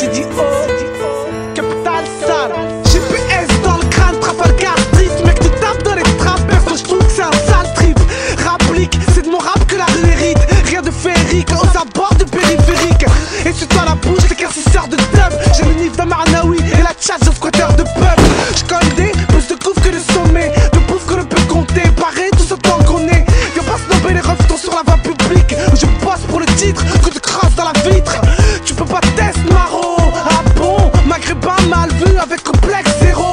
CDO, Capital Sale, GPS dans le crâne, Trafalgar Street. Mec, tu tapes dans les trappes, perso, je trouve que c'est un sale trip. Rapplique, c'est de mon rap que la rue hérite. Rien de féerique, aux abords de périphérique. Et sur toi la bouche, l'éclaircisseur de dub. J'ai le nif de Marnaoui et la tchatche de squatter de pub. J'colle des plus de coups que de sommets, de bouffe que l'on peut compter. Pareil, tout ce temps qu'on est. Viens pas snobber les refs sur la voie publique. Je bosse pour le titre, que tu crasses dans la vitre. Tu peux pas tester Maro. Ah bon, maghrébin mal vu avec complexe zéro.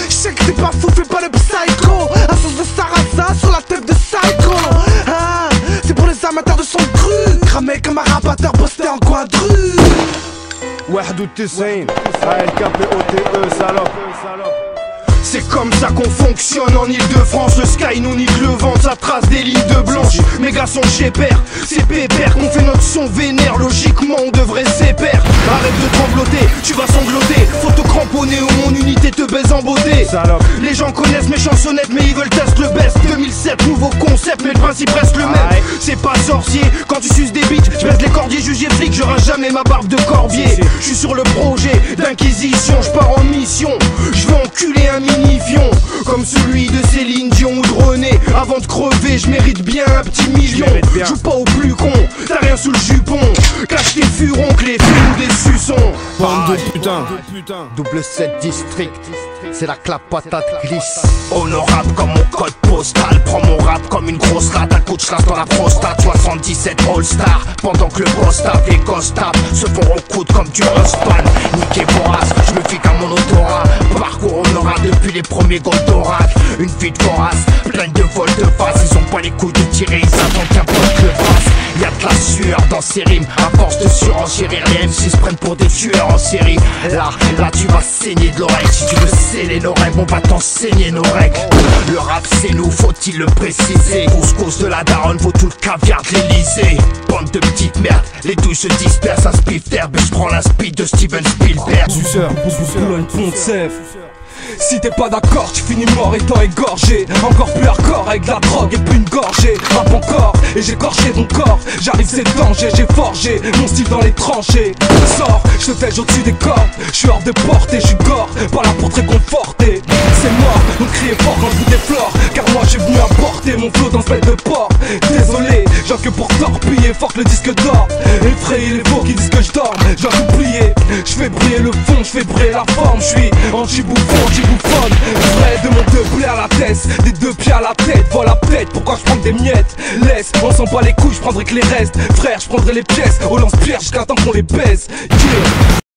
J'sais que t'es pas fou, fais pas le psycho. Un sauce de sarrasin sur la tête de psycho. Ah, c'est pour les amateurs de son cru. Cramé comme un rabatteur posté en coin de rue. Wahdou Tissain, ALKPOTE, salope. C'est comme ça qu'on fonctionne en Ile-de-France. Le sky nous nique le vent, ça trace des lignes de blanche. Mes gars sont chez père, c'est pépère qu'on fait notre son vénère. Logiquement on devrait s'épaire. Arrête de trembloter, tu vas sangloter. Faut te cramponner ou mon unité te baise en beauté. Salope. Les gens connaissent mes chansonnettes mais ils veulent tester le best. 2007, nouveau concept mais le principe reste le même. Aïe. C'est pas sorcier, quand tu suces des bites, je baisse les cordiers jugés flics, je rase jamais ma barbe de corbier. Je suis sur le projet d'inquisition, je pars en mission. Je veux enculer un mini-fion comme celui de Céline Dion ou de René. Avant de crever, je mérite bien un petit million. Joue pas au plus con, t'as rien sous le jupon. Cache tes furons que les films des suçons. Bande de putain. Double 7 district, c'est là que la patate glisse. Honorable comme mon code postal. Prends mon rap comme une grosse rate. Un coup de chlasse dans la prostate. 77 All-Star. Pendant que le boss tape, les gosses tapent, se font recoudre comme du Houston. Niqué vorace, je me fie qu'à mon autorat. Parcours honorable depuis les premiers Goldorak. Une vie de vorace, pleine de vols de face. Ils ont pas les couilles de tirer, ils attendent qu'un pote le fasse. Y'a de la sueur dans ces rimes. À force de surenchérir, les MC se prennent pour des tueurs en série. Là tu vas saigner de l'oreille. Si tu veux sceller nos rêves, on va t'enseigner nos règles. Le rap c'est nous, faut-il le préciser. Couscous de la daronne vaut tout le caviar de l'Elysée. Bande de petites merdes, les douilles se dispersent. Un spiff d'herbe et je prends la speed de Steven Spielberg. Suceur, Boulogne Pontsev. Si t'es pas d'accord, tu finis mort étant égorgé. Encore plus hardcore avec de la drogue et puis une gorgée. Rap encore et j'ai gorgé ton corps. J'arrive c'est le danger, j'ai forgé mon style dans les tranchées. Sors, je te tège au-dessus des cordes. Je suis hors de portée, je suis gore, pas là pour te réconforter. C'est mort, donc criez fort quand je vous déflore. Car moi j'ai venu apporter mon flow dans ce bête de port. Désolé, j'ai que pour torpiller, fort que le disque d'or. Effrayer les faux qui disent que je dors, je dois tout plier. Je fais briller le fond, je fais briller la forme. Je suis anti-bouffon, anti-bouffonne. Vrai de mon deux blés à la tête, des deux pieds à la tête. Voilà peut-être pourquoi je prends des miettes. Laisse, on s'en bat les couilles, je prendrai que les restes. Frère, je prendrai les pièces au lance-pierre jusqu'à temps qu'on les baise. Yeah.